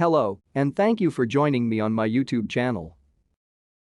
Hello, and thank you for joining me on my YouTube channel.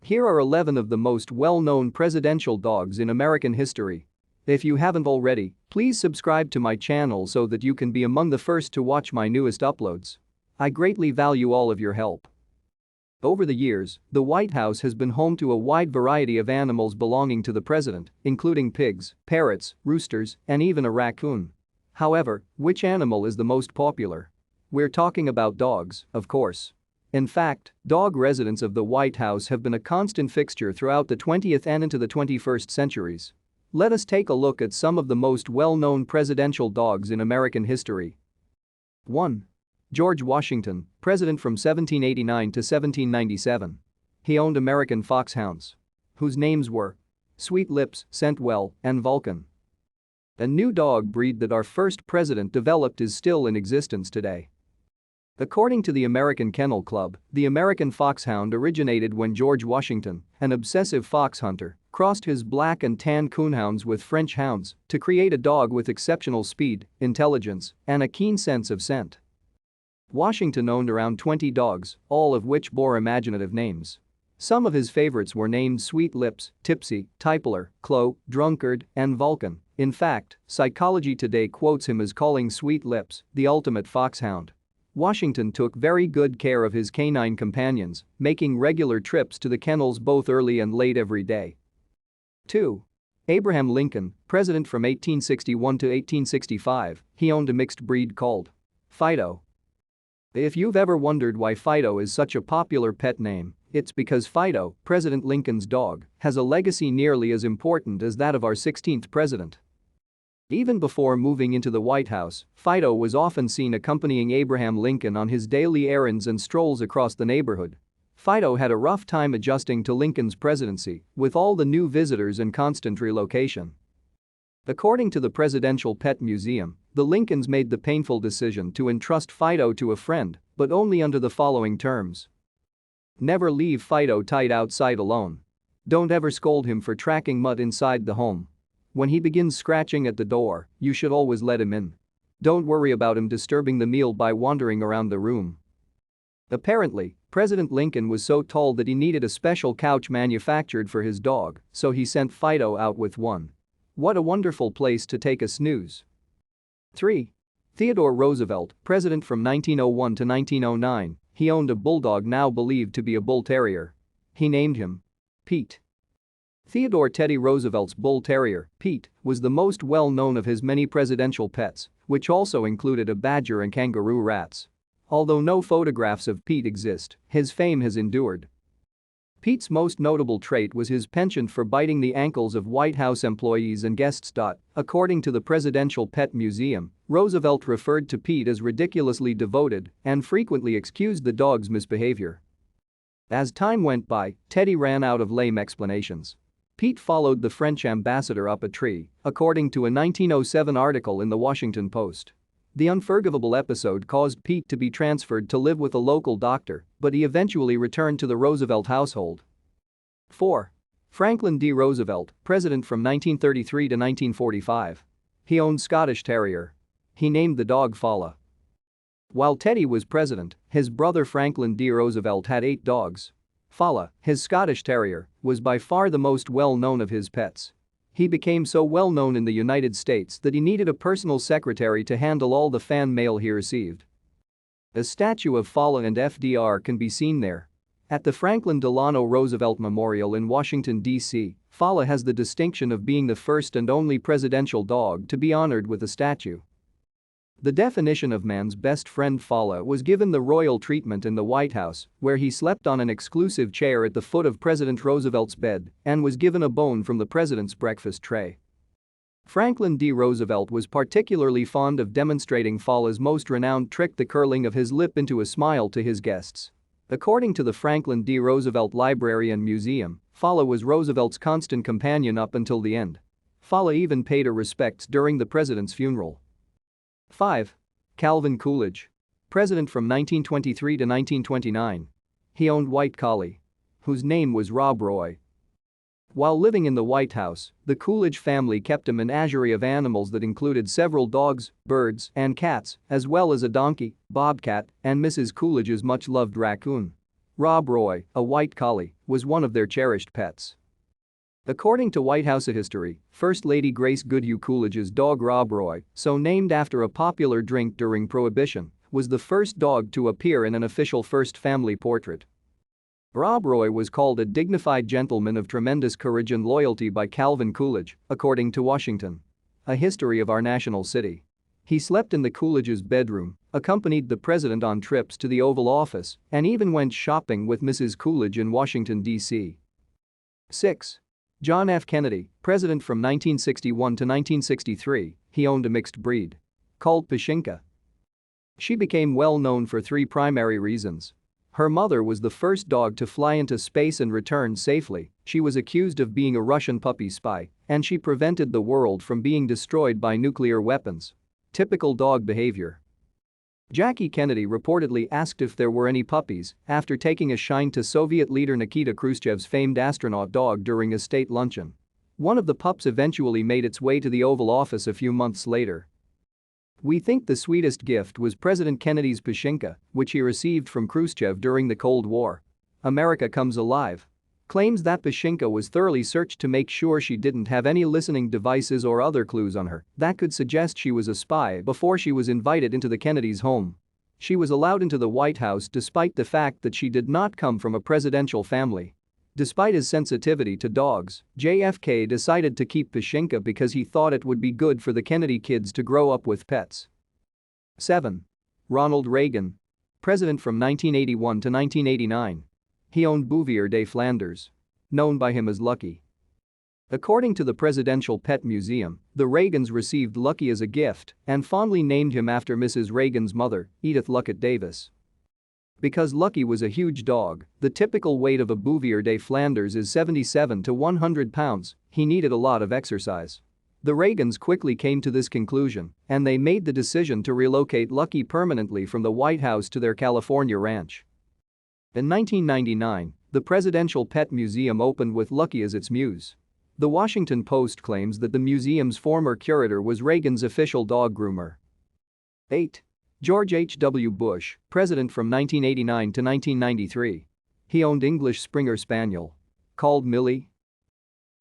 Here are 11 of the most well-known presidential dogs in American history. If you haven't already, please subscribe to my channel so that you can be among the first to watch my newest uploads. I greatly value all of your help. Over the years, the White House has been home to a wide variety of animals belonging to the president, including pigs, parrots, roosters, and even a raccoon. However, which animal is the most popular? We're talking about dogs, of course. In fact, dog residents of the White House have been a constant fixture throughout the 20th and into the 21st centuries. Let us take a look at some of the most well-known presidential dogs in American history. 1. George Washington, president from 1789 to 1797. He owned American foxhounds, whose names were Sweet Lips, Scentwell, and Vulcan. A new dog breed that our first president developed is still in existence today. According to the American Kennel Club, the American foxhound originated when George Washington, an obsessive fox hunter, crossed his black and tan coonhounds with French hounds to create a dog with exceptional speed, intelligence, and a keen sense of scent. Washington owned around 20 dogs, all of which bore imaginative names. Some of his favorites were named Sweet Lips, Tipsy, Tippler, Clo, Drunkard, and Vulcan. In fact, Psychology Today quotes him as calling Sweet Lips the ultimate foxhound. Washington took very good care of his canine companions, making regular trips to the kennels both early and late every day. 2. Abraham Lincoln, president from 1861 to 1865, he owned a mixed breed called Fido. If you've ever wondered why Fido is such a popular pet name, it's because Fido, President Lincoln's dog, has a legacy nearly as important as that of our 16th president. Even before moving into the White House, Fido was often seen accompanying Abraham Lincoln on his daily errands and strolls across the neighborhood. Fido had a rough time adjusting to Lincoln's presidency, with all the new visitors and constant relocation. According to the Presidential Pet Museum, the Lincolns made the painful decision to entrust Fido to a friend, but only under the following terms. Never leave Fido tied outside alone. Don't ever scold him for tracking mud inside the home. When he begins scratching at the door, you should always let him in. Don't worry about him disturbing the meal by wandering around the room. Apparently, President Lincoln was so tall that he needed a special couch manufactured for his dog, so he sent Fido out with one. What a wonderful place to take a snooze. 3. Theodore Roosevelt, president from 1901 to 1909, he owned a bulldog now believed to be a bull terrier. He named him Pete. Theodore Teddy Roosevelt's bull terrier, Pete, was the most well-known of his many presidential pets, which also included a badger and kangaroo rats. Although no photographs of Pete exist, his fame has endured. Pete's most notable trait was his penchant for biting the ankles of White House employees and guests. According to the Presidential Pet Museum, Roosevelt referred to Pete as ridiculously devoted and frequently excused the dog's misbehavior. As time went by, Teddy ran out of lame explanations. Pete followed the French ambassador up a tree, according to a 1907 article in the Washington Post. The unforgivable episode caused Pete to be transferred to live with a local doctor, but he eventually returned to the Roosevelt household. 4. Franklin D. Roosevelt, president from 1933 to 1945. He owned Scottish Terrier. He named the dog Fala. While Teddy was president, his brother Franklin D. Roosevelt had 8 dogs. Fala, his Scottish Terrier, was by far the most well-known of his pets. He became so well known in the United States that he needed a personal secretary to handle all the fan mail he received. A statue of Fala and FDR can be seen there. At the Franklin Delano Roosevelt Memorial in Washington, D.C., Fala has the distinction of being the first and only presidential dog to be honored with a statue. The definition of man's best friend, Fala, was given the royal treatment in the White House, where he slept on an exclusive chair at the foot of President Roosevelt's bed and was given a bone from the president's breakfast tray. Franklin D. Roosevelt was particularly fond of demonstrating Fala's most renowned trick, the curling of his lip into a smile, to his guests. According to the Franklin D. Roosevelt Library and Museum, Fala was Roosevelt's constant companion up until the end. Fala even paid her respects during the president's funeral. 5. Calvin Coolidge, president from 1923 to 1929. He owned White Collie, whose name was Rob Roy. While living in the White House, the Coolidge family kept a menagerie of animals that included several dogs, birds, and cats, as well as a donkey, bobcat, and Mrs. Coolidge's much-loved raccoon. Rob Roy, a white collie, was one of their cherished pets. According to White House history, First Lady Grace Goodhue Coolidge's dog Rob Roy, so named after a popular drink during Prohibition, was the first dog to appear in an official First Family portrait. Rob Roy was called a dignified gentleman of tremendous courage and loyalty by Calvin Coolidge, according to Washington. A History of Our National City. He slept in the Coolidge's bedroom, accompanied the president on trips to the Oval Office, and even went shopping with Mrs. Coolidge in Washington, D.C. 6. John F. Kennedy, president from 1961 to 1963, he owned a mixed breed. Called Pashinka. She became well known for three primary reasons. Her mother was the first dog to fly into space and return safely, she was accused of being a Russian puppy spy, and she prevented the world from being destroyed by nuclear weapons. Typical dog behavior. Jackie Kennedy reportedly asked if there were any puppies after taking a shine to Soviet leader Nikita Khrushchev's famed astronaut dog during a state luncheon. One of the pups eventually made its way to the Oval Office a few months later. We think the sweetest gift was President Kennedy's Pashinka, which he received from Khrushchev during the Cold War. America Comes Alive claims that Pashinka was thoroughly searched to make sure she didn't have any listening devices or other clues on her that could suggest she was a spy before she was invited into the Kennedys' home. She was allowed into the White House despite the fact that she did not come from a presidential family. Despite his sensitivity to dogs, JFK decided to keep Pashinka because he thought it would be good for the Kennedy kids to grow up with pets. 7. Ronald Reagan. President from 1981 to 1989. He owned Bouvier de Flanders. Known by him as Lucky. According to the Presidential Pet Museum, the Reagans received Lucky as a gift and fondly named him after Mrs. Reagan's mother, Edith Luckett Davis. Because Lucky was a huge dog, the typical weight of a Bouvier de Flanders is 77 to 100 pounds, he needed a lot of exercise. The Reagans quickly came to this conclusion, and they made the decision to relocate Lucky permanently from the White House to their California ranch. In 1999, the Presidential Pet Museum opened with Lucky as its muse. The Washington Post claims that the museum's former curator was Reagan's official dog groomer. 8. George H. W. Bush, president from 1989 to 1993. He owned English Springer Spaniel. Called Millie.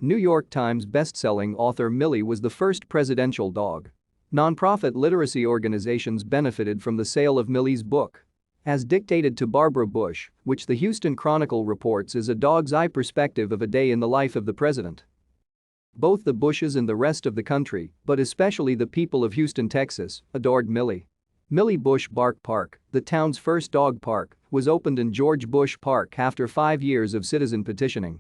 New York Times best-selling author Millie was the first presidential dog. Nonprofit literacy organizations benefited from the sale of Millie's book. As dictated to Barbara Bush, which the Houston Chronicle reports is a dog's eye perspective of a day in the life of the president. Both the Bushes and the rest of the country, but especially the people of Houston, Texas, adored Millie. Millie Bush Bark Park, the town's first dog park, was opened in George Bush Park after 5 years of citizen petitioning.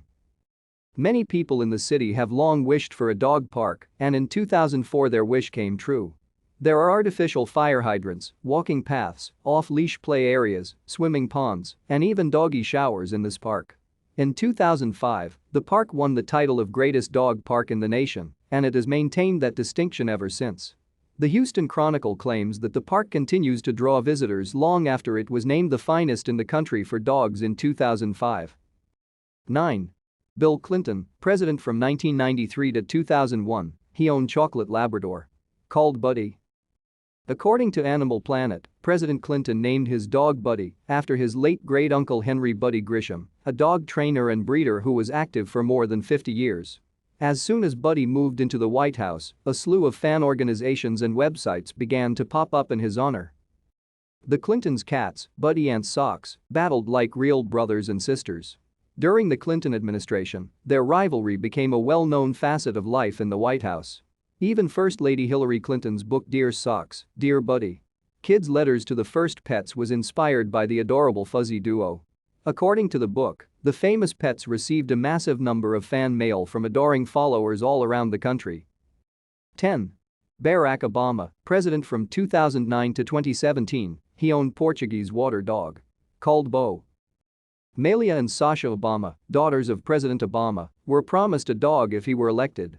Many people in the city have long wished for a dog park, and in 2004 their wish came true. There are artificial fire hydrants, walking paths, off-leash play areas, swimming ponds, and even doggy showers in this park. In 2005, the park won the title of Greatest Dog Park in the nation, and it has maintained that distinction ever since. The Houston Chronicle claims that the park continues to draw visitors long after it was named the finest in the country for dogs in 2005. 9. Bill Clinton, president from 1993 to 2001, he owned Chocolate Labrador. Called Buddy. According to Animal Planet, President Clinton named his dog Buddy after his late great-uncle Henry Buddy Grisham, a dog trainer and breeder who was active for more than 50 years. As soon as Buddy moved into the White House, a slew of fan organizations and websites began to pop up in his honor. The Clintons' cats, Buddy and Socks, battled like real brothers and sisters. During the Clinton administration, their rivalry became a well-known facet of life in the White House. Even First Lady Hillary Clinton's book Dear Socks, Dear Buddy. Kids' letters to the first pets was inspired by the adorable fuzzy duo. According to the book, the famous pets received a massive number of fan mail from adoring followers all around the country. 10. Barack Obama, president from 2009 to 2017, he owned Portuguese water dog. Called Beau. Malia and Sasha Obama, daughters of President Obama, were promised a dog if he were elected.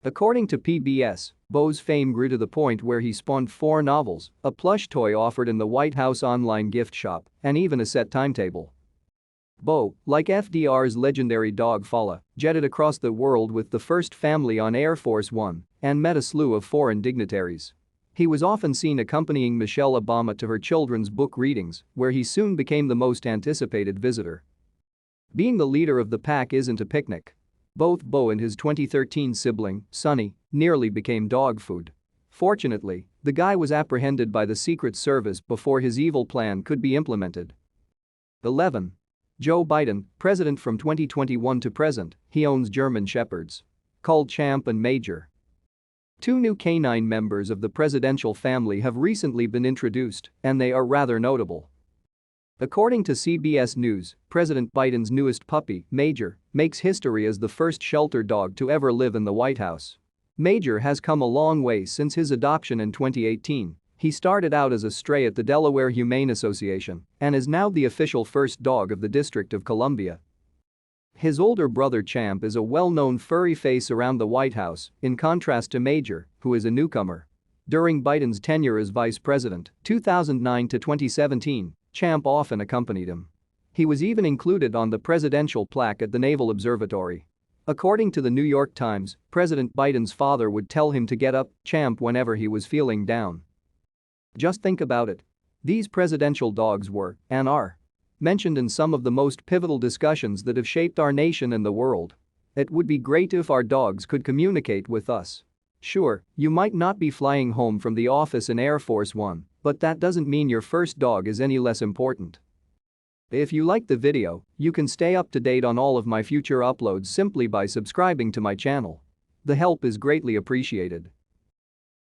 According to PBS, Beau's fame grew to the point where he spawned 4 novels, a plush toy offered in the White House online gift shop, and even a set timetable. Beau, like FDR's legendary dog Fala, jetted across the world with the first family on Air Force One and met a slew of foreign dignitaries. He was often seen accompanying Michelle Obama to her children's book readings, where he soon became the most anticipated visitor. Being the leader of the pack isn't a picnic. Both Beau and his 2013 sibling, Sonny, nearly became dog food. Fortunately, the guy was apprehended by the Secret Service before his evil plan could be implemented. 11. Joe Biden, president from 2021 to present, he owns German Shepherds. Called Champ and Major. Two new canine members of the presidential family have recently been introduced, and they are rather notable. According to CBS News, President Biden's newest puppy, Major, makes history as the first shelter dog to ever live in the White House. Major has come a long way since his adoption in 2018. He started out as a stray at the Delaware Humane Association and is now the official first dog of the District of Columbia. His older brother Champ is a well-known furry face around the White House, in contrast to Major, who is a newcomer. During Biden's tenure as vice president, 2009 to 2017, Champ often accompanied him. He was even included on the presidential plaque at the Naval Observatory. According to the New York Times, President Biden's father would tell him to get up, Champ, whenever he was feeling down. Just think about it. These presidential dogs were, and are, mentioned in some of the most pivotal discussions that have shaped our nation and the world. It would be great if our dogs could communicate with us. Sure, you might not be flying home from the office in Air Force One, but that doesn't mean your first dog is any less important. If you liked the video, you can stay up to date on all of my future uploads simply by subscribing to my channel. The help is greatly appreciated.